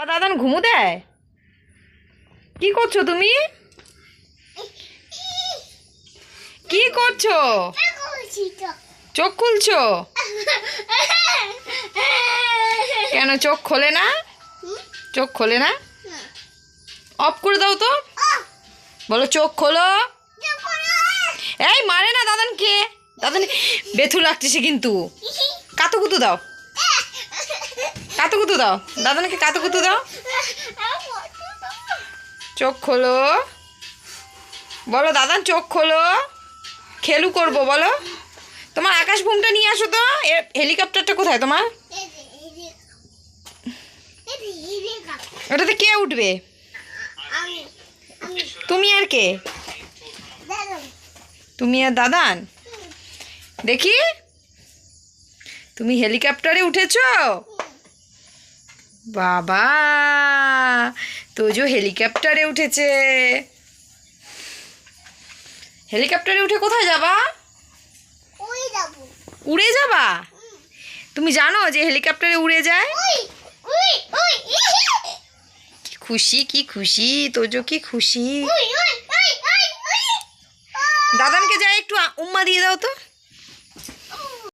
দাদান ঘুমু দেয়? কি করছো তুমি? কি করছো? চোখ খুলছো কেন? চোখ খোলে না? চোখ খোলে না? অফ করে দাও তো। বলো চোখ খোলো। এই মারে না দাদানকে। দাদান বেথু লাগছে সে কিন্তু। কাতুকুতু দাও, কাতুকুতু দাও দাদানকে, কাতুকুতু দাও। চোখ খোলো, বলো দাদান চোখ খোলো, খেলু করবো বলো। তোমার আকাশ বুমটা নিয়ে আসো তো। হেলিকপ্টারটা কোথায় তোমার? ওটাতে কে উঠবে? তুমি আর কে? তুমি আর দাদান? দেখি তুমি হেলিকপ্টারে উঠেছো? বাবা, তোজো হেলিকপ্টারে উঠেছে। হেলিকপ্টারে উঠে কোথায় যাবা? উড়ে যাবা? তুমি জানো যে হেলিকপ্টারে উড়ে যায়? কি খুশি, কি খুশি তোজো, কি খুশি। দাদানকে যাই একটু উম্মা দিয়ে দাও তো।